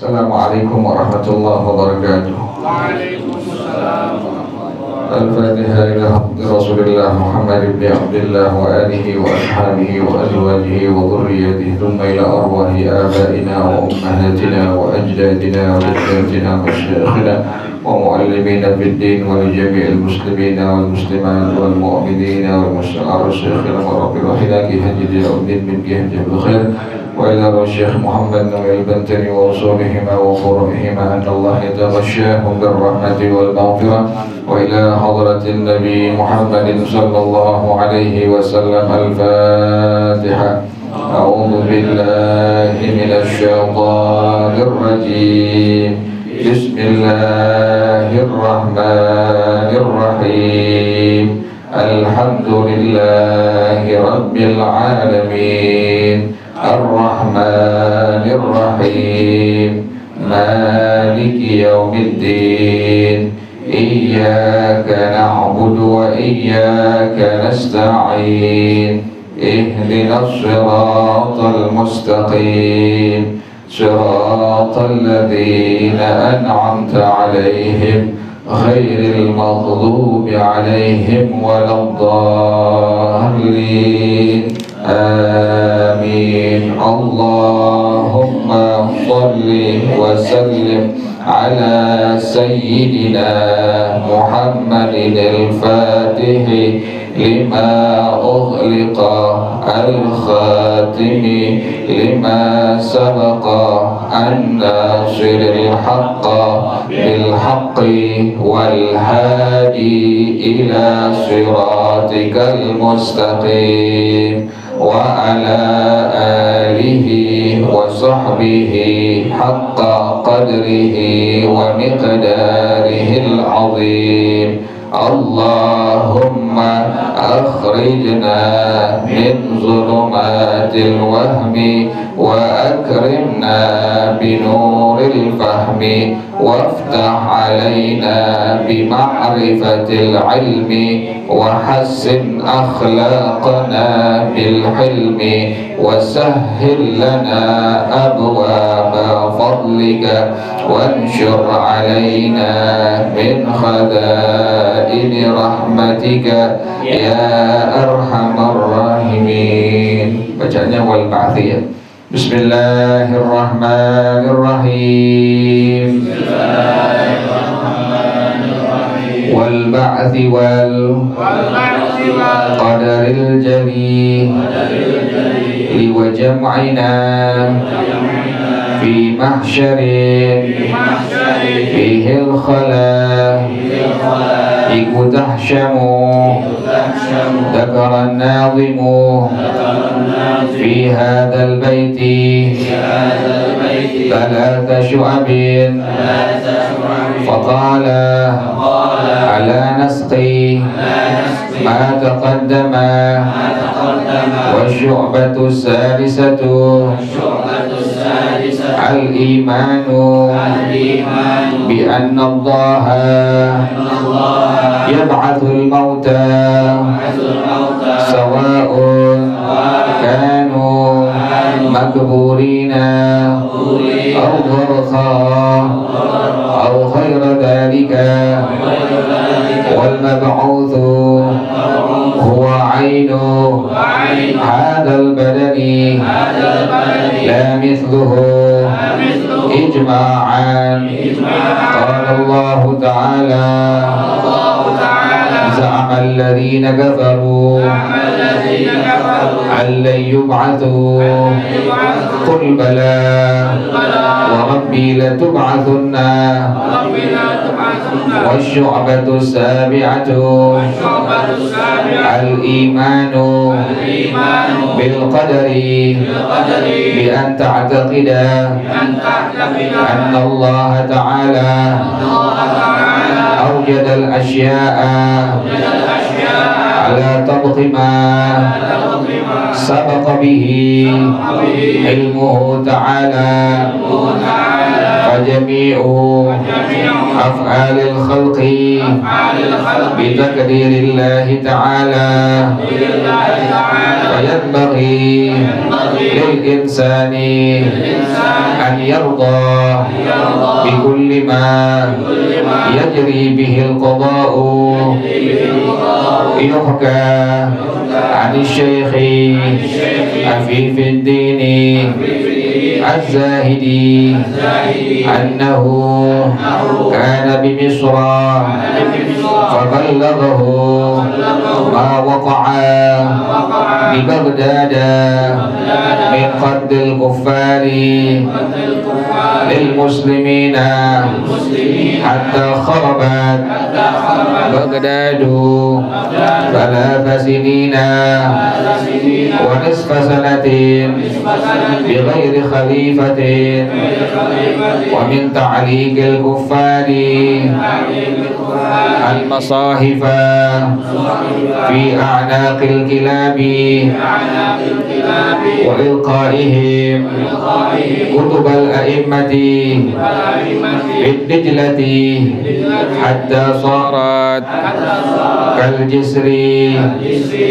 Assalamualaikum warahmatullahi wabarakatuh. Waalaikumsalam. Al-Fatihah ila haqqi Rasulillah Muhammad ibn Abdullah wa alihi wa ashabihi wa azwajihi wa dhurriyyatihi thumma ila arwahi abaina wa ummahatina wa ajdadina wa jaddatina wa masyayikhina wa muallimina fid din wa li jami'il muslimina wal muslimat wal mu'minina wal muslimin wa rabbil hilaki hajji yawmiddin min jihadil khair wa ila Syekh Muhammad Nawil Bantani wa usulihima wa furu'ihima anna Allah yataghashshahum birrahmati wal maghfirah wa ila hadratin Nabi Muhammadin sallallahu alaihi wasallam. Al-Fatihah. A'udzu billahi minasy syaithanir rajim. Bismillahirrahmanirrahim. Alhamdulillahi rabbil alamin. Ar-Rahmanir-Rahim. Maliki yaumiddin. Iyyaka na'budu wa iyyaka nasta'in. Ihdinas siratal mustaqim. Siratal ladzina an'amta 'alaihim ghairil maghdubi 'alaihim waladdallin. Amin. Allahumma shalli wa sallim ala sayyidina Muhammadin al-Fatih lima ughliqa al-khatimi lima sabaqa an-nasiril haqqa bil haqqi wal hadi ila siratikal mustaqim wa ala alihi wa sahbihi haqqa qadrihi wa miqdarihil azim. Allahumma akhrijna min zulumatil wahmi wa akrimna binuril fahmi waftah alaina bima'rifatil ilmi wa hassin akhlaqana bil hilmi wa sahhil lana abwaba fadlika wanshur alaina min khadaini rahmatika ya arhamar rahimin. Bacanya wal ba'thiyah. Bismillahirrahmanirrahim. Wal ba'thi wal qadaril jali wa jam'ina fi mahsyarin fihil khala iku tahsyamu dzakaran nazimu fi hadzal baiti thalatha syu'abin faqala ala nasqi ma taqaddama wa syu'batu sadisatu al-imanu bi anna Allah yab'athul mauta sawa'un kanu makburina aw gharqa aw ghayra dhalika wal mab'uthu huwa 'ainu hadzal badani la mithluhu ijma'an. Qala Allah ta'ala za'ama alladhina kafaru allan yub'athu qul bala wa rabbi latub'athunna wasyu'batu sabi'atu al-imanu bil qadari bi an ta'taqida anna Allah ta'ala awjada al-ashya'a ala tabqi ma sabaqa bihi ilmuhu ta'ala وجميع أفعال الخلق بتقدير الله تعالى فينبغي للإنسان أن يرضى بكل ما يجري به القضاء يحكى عن الشيخ عفيف الدين الزاهدي أنه كان بمصر فبلغه ما وقع ببغداد من قتل الكفار للمسلمين حتى خربت بغداد 3 سنين ونصف سنة بغير خليفة ومن تعليق الكفار المصاحف في أعناق الكلاب وإلقائهم كتب الأئمة بالدجلة حتى صارت كالجسر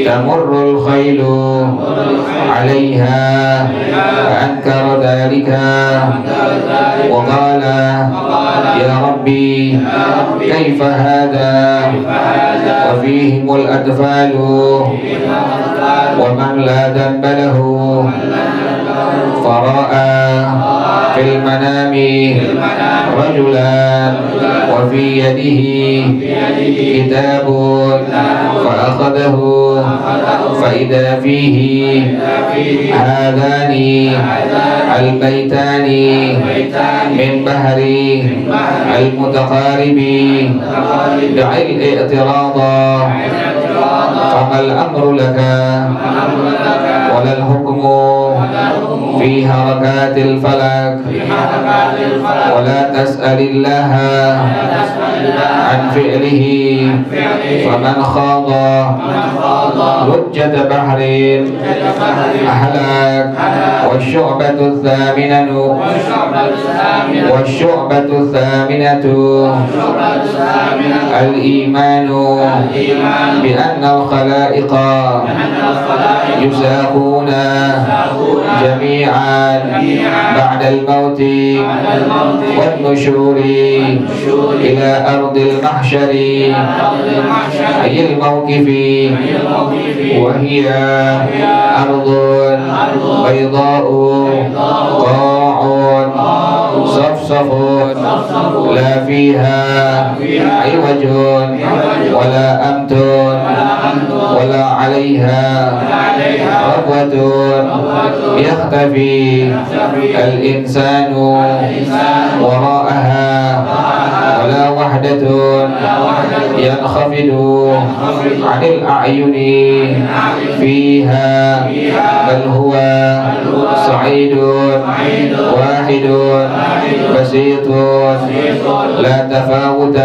تمر الخيل عليها فأنكر ذلك وقال يا ربي كيف هذا وفيهم الأطفال ومن لا ذنب له فرأى في المنام رجلا وفي يده كتاب فأخذه فإذا فيه هذان البيتان من بحر المتقارب دع الاعتراض فما الأمر لك ولا الحكم في حركات الفلك ولا تسأل الله عن فعله فمن خاض لجة بحر أهلك والشعبة الثامنة الإيمان بأن الخلائق يساقون جميعا بعد الموت والنشور إلى أرض المحشر أي الموقف وهي أرض بيضاء قاع صفصف لا فيها عوج ولا أمت ولا عليها ربوة يختفي الإنسان وراءها ولا وحدة ينخفض عن الأعين فيها بل هو صعيد واحد بسيط لا تفاوت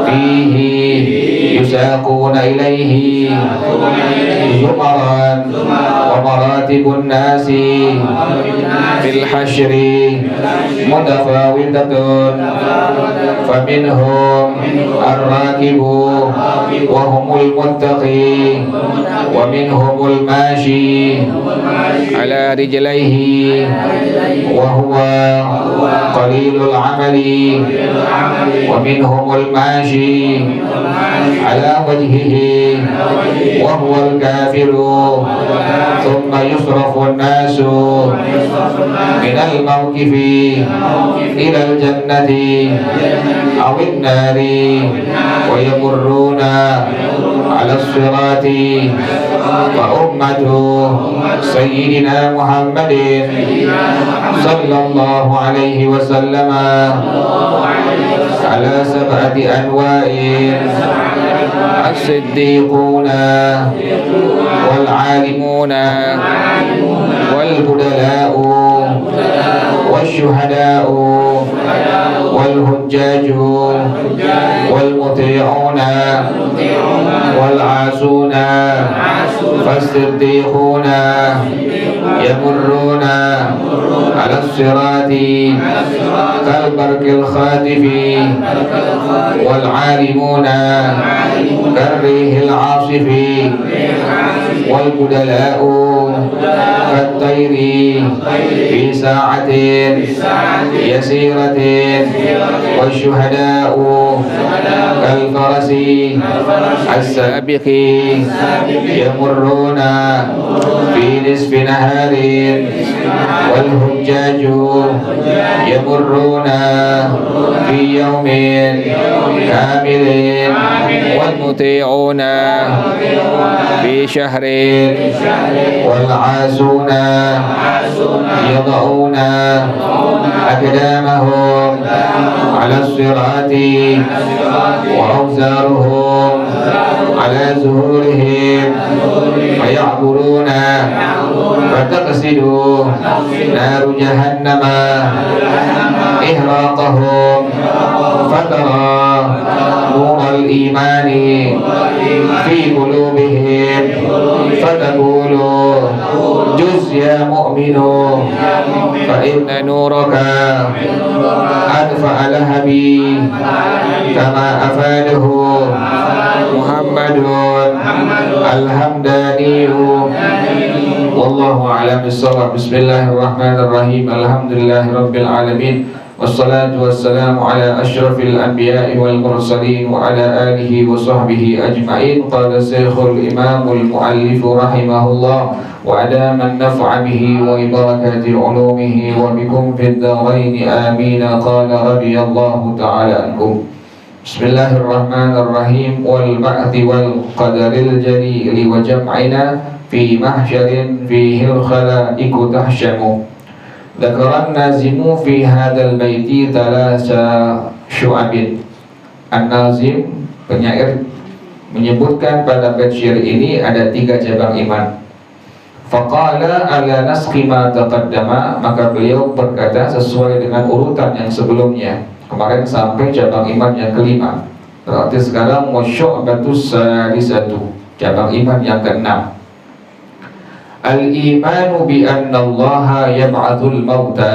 فيه يساقون إليه زمرا ومراتب الناس في الحشر متفاوتة فمنهم الراكب وهم المتقي ومنهم الماشي على رجليه وهو قليل العمل ومنهم الماشي على وجهه وهو الكافر ثم يصرف الناس من الموقف إلى الجنة أو النار ويمرون على الصراط فأمة سيدنا محمد صلى الله عليه وسلم على 7 أنواع الصديقون والعالمون والبدلاء والشهداء والحجاج والمطيعون والعاصون فالصديقون يمرون على الصراط كالبرق الخاتف والعالمون كالريح العاصف والبدلاء كالطير في ساعة يسيرة والشهداء كالفرس السابق يمرون في نصف نهار والحجاج يمرون في يوم كامل والمطيعون في شهر والعاسون يضعون أقدامهم على الصراط وأوزارهم على ظهورهم فيعبرون فتقصد نار جهنم إحراقهم فترى نور الإيمان في قلوبهم فتقول جز يا مؤمن فإن نورك أدفع لهبي كما أفاده محمد الحمداني والله أعلم بالصواب. بسم الله الرحمن الرحيم. الحمد لله رب العالمين والصلاة والسلام على أشرف الأنبياء والمرسلين وعلى آله وصحبه أجمعين. قال الشيخ الإمام المؤلف رحمه الله وأدام النفع به وبركات علومه وبكم في الدارين آمين. قال رضي الله تعالى عنكم. بسم الله الرحمن الرحيم. والبعث والقدر الجليل وجمعنا في محشر فيه الخلائق تحشم. ذكر النازم في هذا البيت ثلاث شعب. An-Nazim penyair menyebutkan pada bait syair ini ada 3 cabang iman. Faqala ala nasqi ma taqaddama, maka beliau berkata sesuai dengan urutan yang sebelumnya. Kemarin sampai cabang iman yang kelima. Berarti sekarang wasyu'batus salisatu, cabang iman yang keenam. Al-imanu bi anna Allah yab'atsul mauta,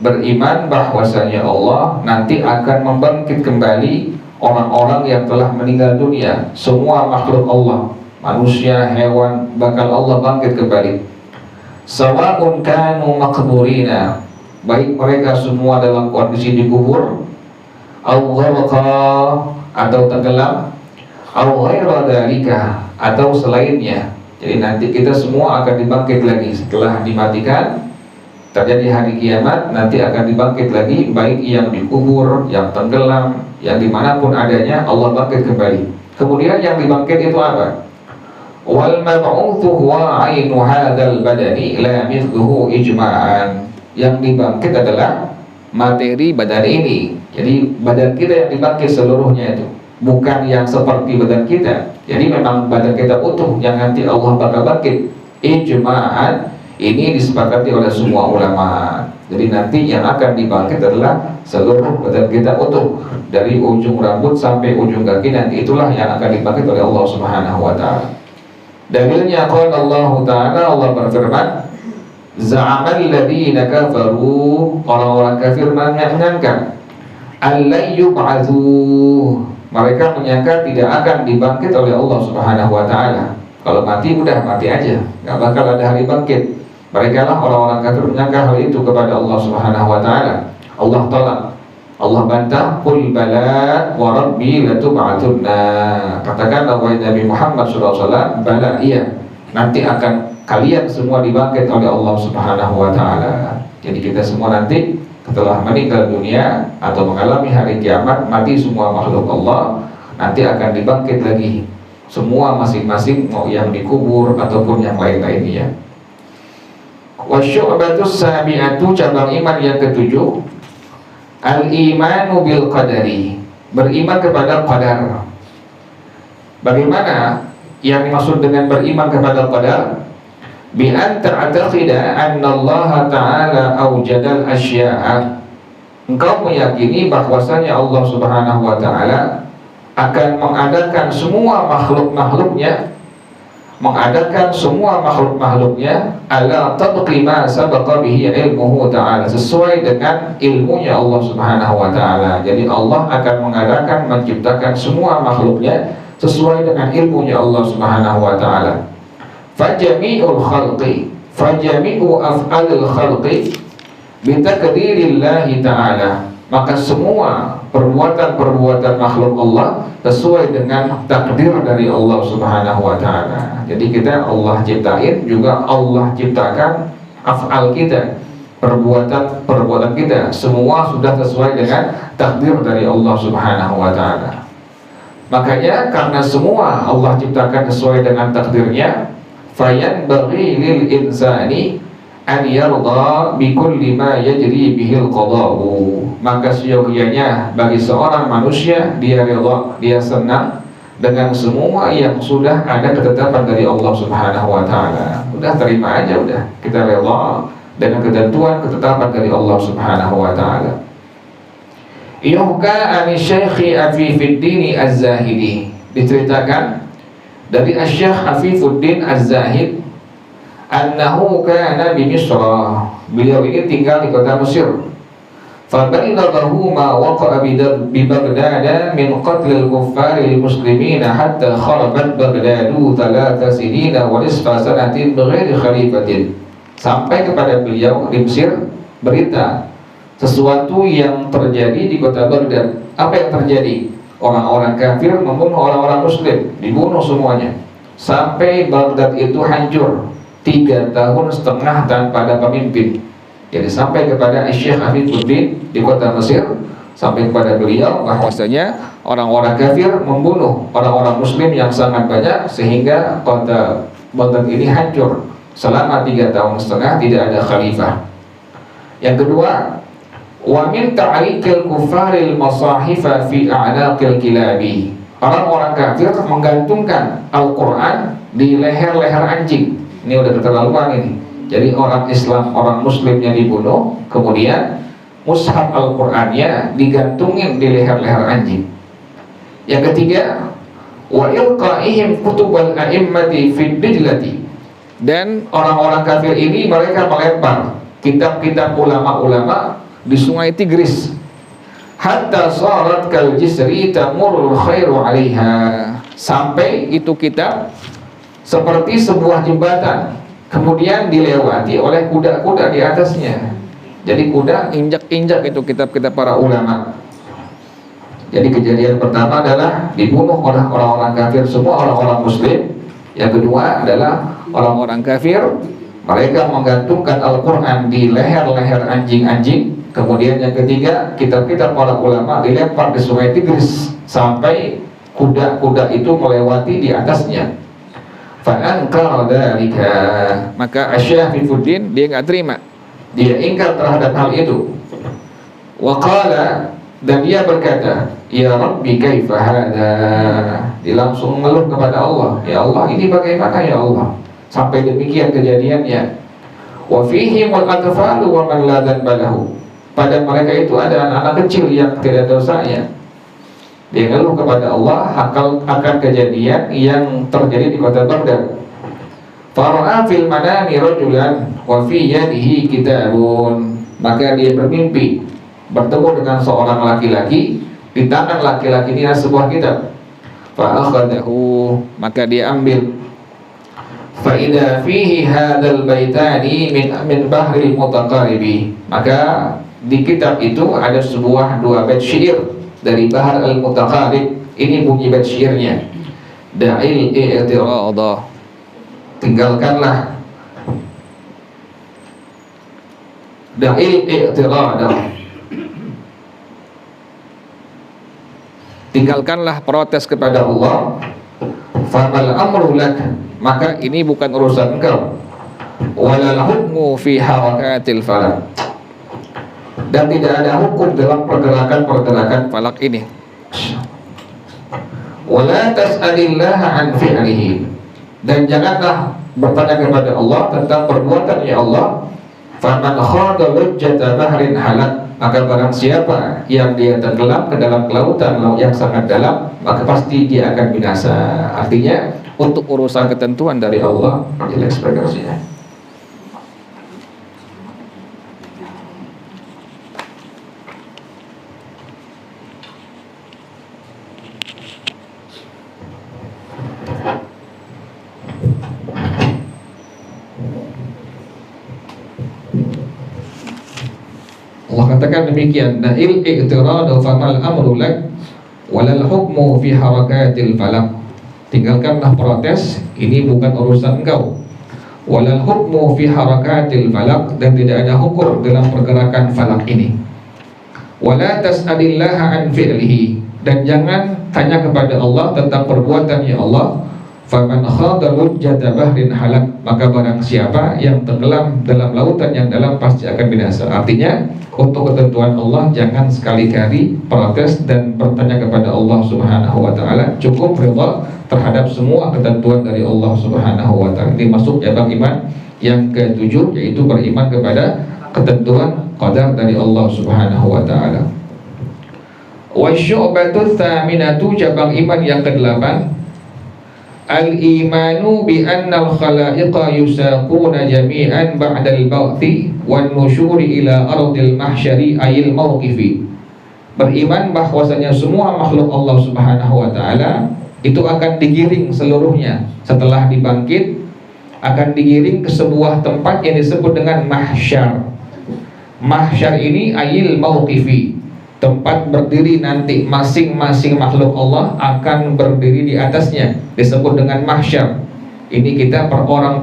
beriman bahwasanya Allah nanti akan membangkit kembali orang-orang yang telah meninggal dunia. Semua makhluk Allah, manusia, hewan, bakal Allah bangkit kembali. Sawa'un kanu maqburina, baik mereka semua dalam kondisi dikubur, au gharqa, atau tenggelam, au ghaira dzalika, atau selainnya. Jadi nanti kita semua akan dibangkit lagi setelah dimatikan. Terjadi hari kiamat, nanti akan dibangkit lagi, baik yang dikubur, yang tenggelam, yang dimanapun adanya, Allah bangkit kembali. Kemudian yang dibangkit itu apa? Wal mab'utsu huwa 'ainu hadzal badani la mithluhu ijma'an. Yang dibangkit adalah materi badan ini. Jadi badan kita yang dibangkit seluruhnya itu, bukan yang seperti badan kita. Jadi memang badan kita utuh yang nanti Allah bakal bangkit. Ijma'an, ini disepakati oleh semua ulama. Jadi nanti yang akan dibangkit adalah seluruh badan kita utuh, dari ujung rambut sampai ujung kaki, nanti itulah yang akan dibangkit oleh Allah Subhanahu wa taala. Dalilnya qala Allah taala, Allah berfirman, za'amal ladzina kafaru, orang-orang kafir menyangka, allai yub'atsu, mereka menyangka tidak akan dibangkit oleh Allah Subhanahu wa taala. Kalau mati udah mati aja, enggak bakal ada hari bangkit. Mereka lah orang-orang kafir menyangka hal itu kepada Allah Subhanahu wa taala. Allah tolak, Allah bantah, qul bala wa rabbi latub'atsunna. Katakanlah wahai Nabi Muhammad sallallahu alaihi wasallam, bala, iya, nanti akan kalian semua dibangkit oleh Allah Subhanahu wa taala. Jadi kita semua nanti setelah meninggal dunia atau mengalami hari kiamat, mati semua makhluk Allah, nanti akan dibangkit lagi semua masing-masing, mau yang dikubur ataupun yang lain-lainnya. Wasyu'batus sabi'atu, cabang iman yang ketujuh, al-imanu bil qadari, beriman kepada qadar. Bagaimana yang dimaksud dengan beriman kepada qadar? bi an ta'taqida anna Allah Ta'ala awjadal asya'a. Engkau meyakini bahwasanya Allah Subhanahu wa Ta'ala akan mengadakan semua makhluk-makhluknya, ala tabqi ma sabaqa bihi ilmuhu ta'ala, sesuai dengan ilmunya Allah Subhanahu wa Ta'ala. Jadi Allah akan mengadakan, menciptakan semua makhluknya sesuai dengan ilmunya Allah Subhanahu wa Ta'ala. Fajami'u af'alil khalqi bitakdirillahi ta'ala, maka semua perbuatan-perbuatan makhluk Allah sesuai dengan takdir dari Allah Subhanahu wa Ta'ala. Jadi kita Allah ciptain, juga Allah ciptakan af'al kita, perbuatan kita, semua sudah sesuai dengan takdir dari Allah Subhanahu wa Ta'ala. Makanya karena semua Allah ciptakan sesuai dengan takdirnya, fayanbaghi lil insani an yarda bi kulli ma yajri bihil qada'u, maka seyogianya bagi seorang manusia dia rela, dia senang dengan semua yang sudah ada ketetapan dari Allah Subhanahu wa Ta'ala. Udah terima aja, udah kita rela dengan ketentuan ketetapan dari Allah Subhanahu wa Ta'ala. Yuhka an Syekh Afifuddin Az-Zahidi, diceritakan dari Syekh Afifuddin Az-Zahid, annahu kana bi Misra, beliau ini tinggal di kota Mesir. Fabalaghahu ma waqa'a bi Baghdad min qatlil kuffari muslimin hatta kharabat Baghdadu 3 sinina wa nisfa sanatin bighairi khalifatin. Sampai kepada beliau di Mesir berita sesuatu yang terjadi di kota Baghdad. Apa yang terjadi? Orang-orang kafir membunuh orang-orang muslim, dibunuh semuanya, sampai Baghdad itu hancur 3,5 tahun tanpa ada pemimpin. Jadi sampai kepada Syekh Afifuddin di kota Mesir, sampai kepada beliau bahwasanya orang-orang kafir membunuh orang-orang muslim yang sangat banyak, sehingga kota Baghdad ini hancur selama 3,5 tahun tidak ada khalifah. Yang kedua, wa min ta'liqil kufaril masahifa fi a'naqil kilabi, orang-orang kafir menggantungkan Al-Quran di leher-leher anjing. Ini udah keterlaluan ini. Jadi orang Islam, orang muslimnya dibunuh, kemudian mushaf Al-Qur'annya digantungin di leher-leher anjing. Yang ketiga, wa ilqa'ihim kutubal a'immati fid dijlati, dan orang-orang kafir ini mereka melempar kitab-kitab ulama-ulama di sungai Tigris, hatta sarat kal jisri tamurul khairu 'alaiha, sampai itu kitab seperti sebuah jembatan, kemudian dilewati oleh kuda-kuda di atasnya. Jadi kuda injak-injak itu kitab-kitab para ulama. Jadi kejadian pertama adalah dibunuh oleh orang-orang kafir semua, orang-orang muslim. Yang kedua adalah orang-orang kafir mereka menggantungkan Al-Quran di leher-leher anjing-anjing. Kemudian yang ketiga, kitab-kitab para ulama dilempar di sungai Tigris sampai kuda-kuda itu melewati di atasnya. Fa'ankara dzalika, maka Syekh Afifuddin dia enggak terima, dia ingkar terhadap hal itu. Wa qala, dan dia berkata, ya Rabbi kaifa hadza, dia langsung mengeluh kepada Allah, ya Allah ini bagaimana ya Allah sampai demikian kejadiannya. Wa fihimul atfalu wa man la dzanba lahu, pada mereka itu ada anak-anak kecil yang tidak ada dosanya. Dia ngeluh kepada Allah akan kejadian yang terjadi di kota Baghdad. Fara'a fil manami rajulan wa fi yadihi kitabun, maka dia bermimpi bertemu dengan seorang laki-laki, di tangan laki-laki ini ada sebuah kitab. Fa akhadahu, maka dia ambil. Fa idza fihi hadzal baitani min bahril mutaqaribi, maka di kitab itu ada dua bait syair dari Bahar al-Mutaqarib. Ini bunyi bait syairnya, da'il i'tirada, tinggalkanlah, da'il i'tirada, tinggalkanlah protes kepada Allah. Famal amru lak, maka ini bukan urusan engkau. Walal hukmu fi harakatil falak, dan tidak ada hukum dalam pergerakan-pergerakan falak ini. Wala tas'alillaha an fi'lihi, dan janganlah bertanya kepada Allah tentang perbuatan ya Allah, faman khada lujjata bahrin halak, maka barang siapa yang dia tenggelam ke dalam lautan yang sangat dalam, maka pasti dia akan binasa. Artinya untuk urusan ketentuan dari Allah jelek sebagainya. Allah katakan demikian, na'il i'tiradu famal amru lak walal hukmu fi harakatil falak. Tinggalkanlah protes, ini bukan urusan engkau. Walal hukmu fi harakatil falak, dan tidak ada hukum dalam pergerakan falak ini. Wala tas'alillaha an fi'lihi, dan jangan tanya kepada Allah tentang perbuatannya Allah. Faman khada lujjata bahrin halak, maka barang siapa yang tenggelam dalam lautan yang dalam pasti akan binasa. Artinya untuk ketentuan Allah jangan sekali-kali protes dan bertanya kepada Allah Subhanahu wa taala. Cukup rida terhadap semua ketentuan dari Allah Subhanahu wa taala. Ini masuk cabang iman yang ketujuh, yaitu beriman kepada ketentuan qadar dari Allah Subhanahu wa taala. Wa syu'batu tsaminatu, cabang iman yang kedelapan, al-imanu bi annal khalaiqa yusaquna jami'an ba'dal ba'thi wan nusyuri ila ardil mahsyari ayil mauqifi. Beriman bahwasanya semua makhluk Allah Subhanahu wa taala itu akan digiring seluruhnya setelah dibangkit, akan digiring ke sebuah tempat yang disebut dengan mahsyar. Mahsyar ini ayil mauqifi, tempat berdiri nanti masing-masing makhluk Allah akan berdiri di atasnya, disebut dengan mahsyar. Ini kita per orang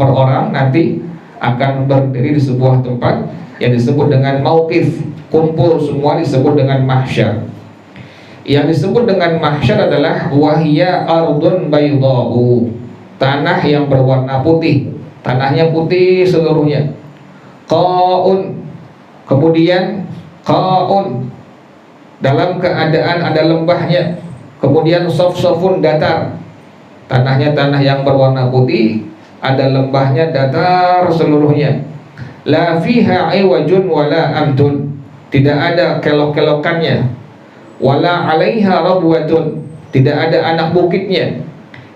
nanti akan berdiri di sebuah tempat yang disebut dengan mauqif, kumpul semua disebut dengan mahsyar. Yang disebut dengan mahsyar adalah wahya ardun baydha'u, tanah yang berwarna putih, tanahnya putih seluruhnya. Qa'un, kemudian qa'un, dalam keadaan ada lembahnya. Kemudian sof-sofun, datar, tanahnya tanah yang berwarna putih, ada lembahnya, datar seluruhnya. La fiha iwajun wala amtun, tidak ada kelok-kelokannya. Wala alaiha rabwatun, tidak ada anak bukitnya.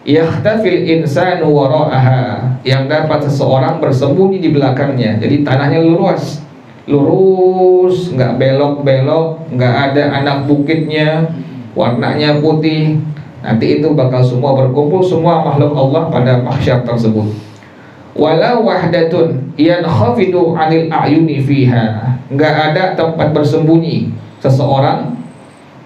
Yahtafil insanu wara'aha, yang dapat seseorang bersembunyi di belakangnya. Jadi tanahnya luas, nggak belok-belok, nggak ada anak bukitnya, warnanya putih. Nanti itu bakal semua berkumpul, semua makhluk Allah pada mahsyar tersebut. Wala wahdatun yankhafidu 'anil a'yuni fiha, nggak ada tempat bersembunyi seseorang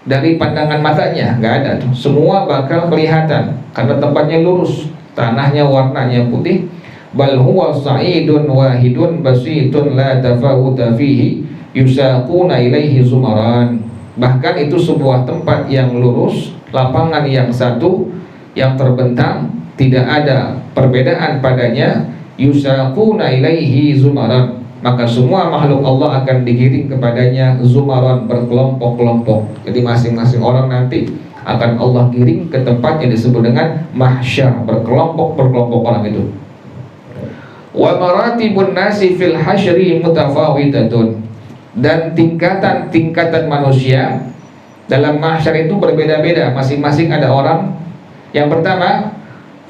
dari pandangan matanya, nggak ada tuh. Semua bakal kelihatan karena tempatnya lurus, tanahnya warnanya putih. Bal huwa sa'idun wahidun basitun la tafawuta fihi yusaquna ilaihi zumaran. Bahkan itu sebuah tempat yang lurus, lapangan yang satu, yang terbentang, tidak ada perbedaan padanya. Yusaquna ilaihi zumaran, maka semua makhluk Allah akan digiring kepadanya zumaran, berkelompok-kelompok. Jadi masing-masing orang nanti akan Allah giring ke tempat yang disebut dengan mahsyar, berkelompok-berkelompok orang itu. Wa maratibun nasi fil hasyri mutafawitatun, dan tingkatan-tingkatan manusia dalam mahsyar itu berbeda-beda, masing-masing ada orang. Yang pertama,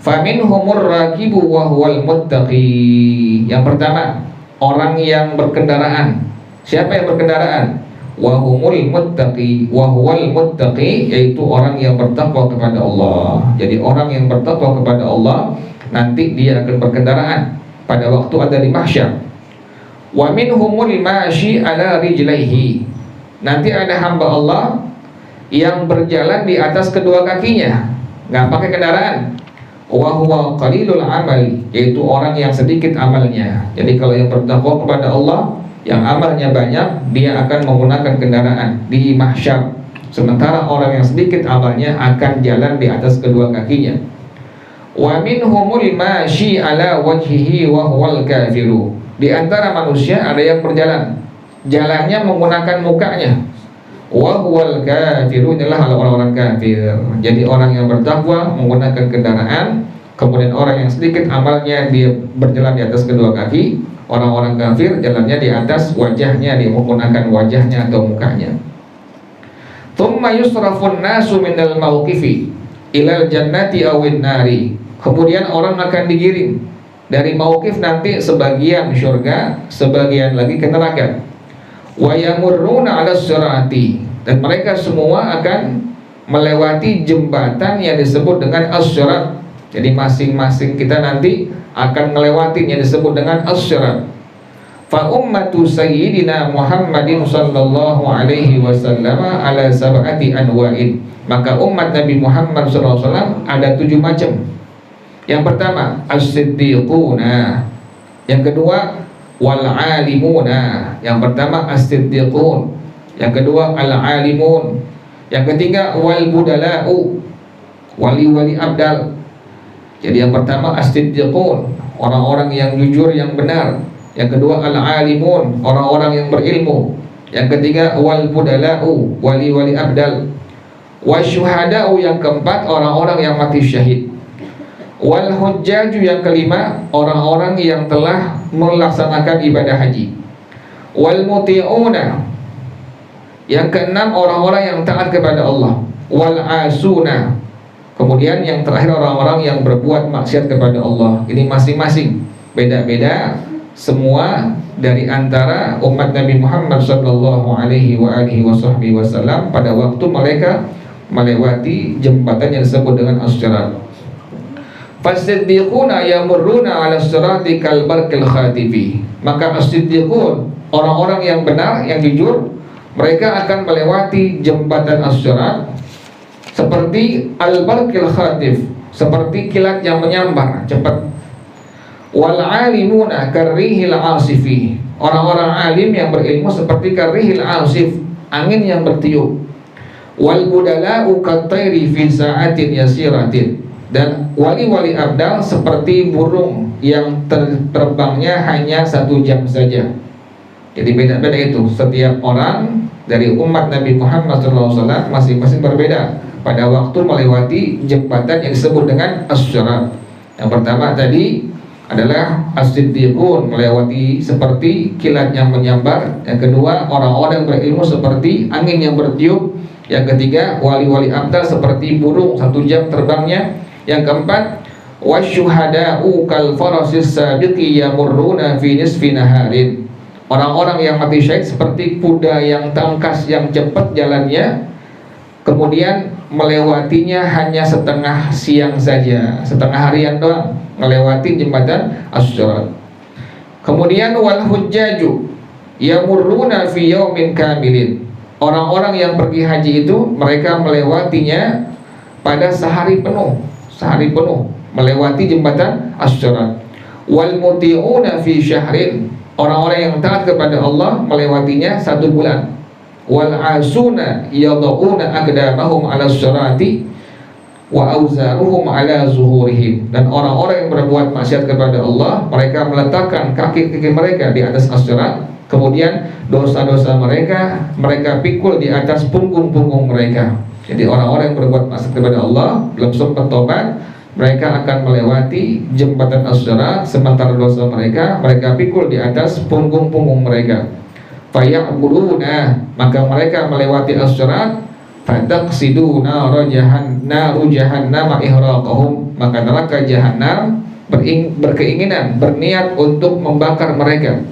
faminhumur rakibu wa huwal muttaqi. Yang pertama, orang yang berkendaraan. Siapa yang berkendaraan? Wa humul muttaqi, wa huwal muttaqi, yaitu orang yang bertakwa kepada Allah. Jadi orang yang bertakwa kepada Allah nanti dia akan berkendaraan pada waktu ada di mahsyar. Wa minhumul mashi ala rijlaihi, nanti ada hamba Allah yang berjalan di atas kedua kakinya, nggak pakai kendaraan. Wa huwa qalilul amali, yaitu orang yang sedikit amalnya. Jadi kalau yang bertakwa kepada Allah, yang amalnya banyak, dia akan menggunakan kendaraan di mahsyar. Sementara orang yang sedikit amalnya akan jalan di atas kedua kakinya. Wa minhumul mashi ala wajhihi wa huwal kafiru, di antara manusia ada yang berjalan, jalannya menggunakan mukanya. Wa huwal kafiru, adalah orang-orang kafir. Jadi orang yang bertakwa menggunakan kendaraan, Kemudian orang yang sedikit amalnya dia berjalan di atas kedua kaki. Orang-orang kafir jalannya di atas wajahnya, dia menggunakan wajahnya atau mukanya. Thumma yusrafun nasu minal mauqifi ilal jannati awin nari. Kemudian orang akan digiring dari mauqif nanti, sebagian syurga, sebagian lagi ke neraka. Wa yamurruna 'ala sirati, dan mereka semua akan melewati jembatan yang disebut dengan as-sirat. Jadi masing-masing kita nanti akan melewati yang disebut dengan as-sirat. Fa ummatu sayyidina Muhammadin sallallahu alaihi wasallam ala sab'ati anwa'in. Maka umat Nabi Muhammad sallallahu alaihi wasallam ada 7 macam. Yang pertama as-siddiquna, yang kedua wal alimuna. Yang pertama as-siddiqun, yang kedua al-alimun, yang ketiga wal budala'u, wali-wali abdal. Jadi yang pertama as-siddiqun, orang-orang yang jujur, yang benar. Yang kedua al-alimun, orang-orang yang berilmu. Yang ketiga wal budala'u, wali-wali abdal. Wasyuhada'u, yang keempat orang-orang yang mati syahid. Wal hujjaju, yang kelima orang-orang yang telah melaksanakan ibadah haji. Wal muti'una, yang keenam orang-orang yang taat kepada Allah. Wal asuna, kemudian yang terakhir orang-orang yang berbuat maksiat kepada Allah. Ini masing-masing beda-beda, semua dari antara umat Nabi Muhammad sallallahu alaihi wasallam pada waktu mereka melewati jembatan yang disebut dengan as-sirat. Fasiddiquna yamurruna 'ala sirati kal barqil khatifi. Maka as-siddiqun, orang-orang yang benar, yang jujur, mereka akan melewati jembatan as-sirat seperti al-barqil khatif, seperti kilat yang menyambar cepat. Wal alimuna karrihil asifi, orang-orang alim yang berilmu seperti karrihil asif, angin yang bertiup. Wal budala'u kattairi fi sa'atin yasiratin, dan wali-wali abdal seperti burung yang terbangnya hanya 1 jam saja. Jadi beda-beda itu, setiap orang dari umat Nabi Muhammad SAW masing-masing berbeda pada waktu melewati jembatan yang disebut dengan as-sirat. Yang pertama tadi adalah as-siddiqun, melewati seperti kilat yang menyambar. Yang kedua orang-orang berilmu seperti angin yang bertiup. Yang ketiga wali-wali abdal seperti burung 1 jam terbangnya. Yang keempat wasyuhada'u kal farasis sabiqi yamurruna fi nisfi naharin, orang-orang yang mati syahid seperti kuda yang tangkas yang cepat jalannya, kemudian melewatinya hanya setengah siang saja, setengah harian doang melewati jembatan as-sirat. Kemudian wal hujjaju yamurruna fi yaumin kamilin, orang-orang yang pergi haji itu mereka melewatinya pada sehari penuh melewati jembatan as-sirat. Wal muti'una fi syahrin, orang-orang yang taat kepada Allah melewatinya 1 bulan. Wal asuna yad'una aqdamahum 'ala as-sirati wa auzaruhum 'ala zuhurihim, dan orang-orang yang berbuat maksiat kepada Allah mereka meletakkan kaki-kaki mereka di atas as-sirat, kemudian dosa-dosa mereka pikul di atas punggung-punggung mereka. Jadi orang-orang yang berbuat maksiat kepada Allah belum sempat tobat, mereka akan melewati jembatan as-sirat, sementara dosa mereka pikul di atas punggung-punggung mereka. Faya'buduna, maka mereka melewati as-sirat. Fataqsiduna naru jahannam ihraqahum, maka neraka jahanam berkeinginan, berniat untuk membakar mereka.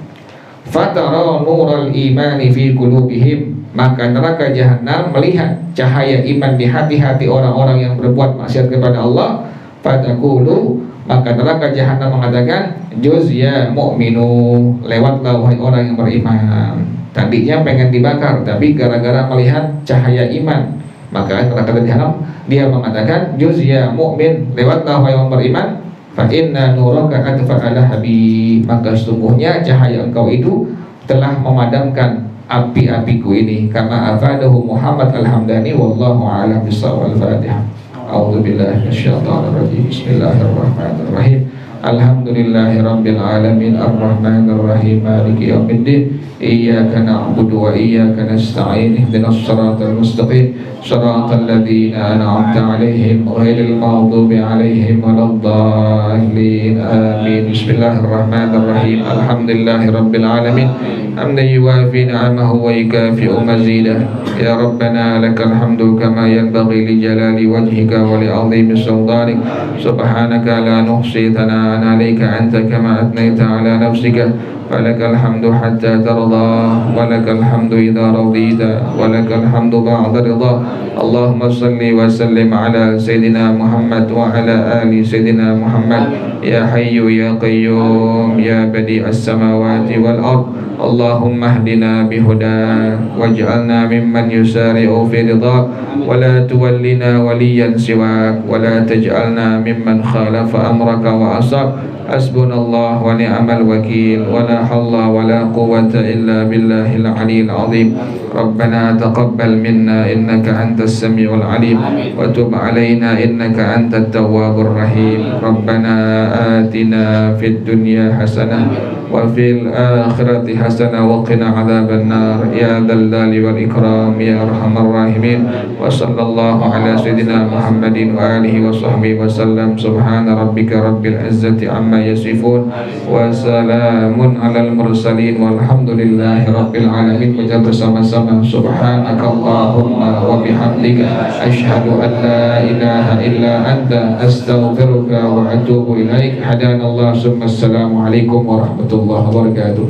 Fatara nural imani fi qulubihim, maka neraka jahanam melihat cahaya iman di hati-hati orang-orang yang berbuat maksiat kepada Allah. Fataqulu, maka neraka jahanam mengatakan, juz ya mu'minu, lewatlah wahai orang yang beriman. Tadinya pengen dibakar, tapi gara-gara melihat cahaya iman, maka neraka jahanam dia mengatakan, juz ya mu'min, lewatlah wahai orang beriman. Fa inna nuraka atfa'ala habi, maka sesungguhnya cahaya engkau itu telah memadamkan api-apiku ini. Kama afadahu Muhammad al-Hamdani, wallahu a'lam bishawab. Al-Fatihah. A'udzu billahi minasyaitonir rajim. Bismillahirrahmanirrahim. Alhamdulillahirabbil alamin, arrahmanirrahim, maliki yaumiddin. إياك نعبد وإياك نستعين اهدنا الصراط المستقيم صراط الذين أنعمت عليهم غير المغضوب عليهم ولا الضالين آمين. بسم الله الرحمن الرحيم. الحمد لله رب العالمين حمدا يوافي نعمه ويكافئ مزيده. يا ربنا لك الحمد كما ينبغي لجلال وجهك ولعظيم سلطانك. سبحانك لا نحصي ثناء عليك أنت كما أثنيت على نفسك. فلك الحمد حتى ترضى ولك الحمد إذا رضيت ولك الحمد بعد رضا. اللهم صل وسلم على سيدنا محمد وعلى آل سيدنا محمد. يا حي يا قيوم يا بديع السماوات والأرض. اللهم اهدنا بهداك واجعلنا ممن يسارع في رضاك ولا تولنا وليا سواك ولا تجعلنا ممن خالف أمرك وعصاك. حسبنا الله ونعم الوكيل ولا حول ولا قوة إلا بالله العلي العظيم. ربنا تقبل منا إنك أنت السميع العليم وتب علينا إنك أنت التواب الرحيم. ربنا آتنا في الدنيا حسنة وفي الآخرة حسنة وقنا عذاب النار يا ذا الجلال والإكرام يا أرحم الراحمين. وصلى الله على سيدنا محمد وآله وصحبه وسلم. سبحان ربك رب العزة عما يصفون وسلام على المرسلين والحمد لله رب العالمين. Baca bersama-sama subhanaka Allahumma wa bihamdika asyhadu an la ilaha illa anta astaghfiruka wa atubu ilaik. Hadanallah summa assalamu alaikum warahmatullahi wabarakatuh.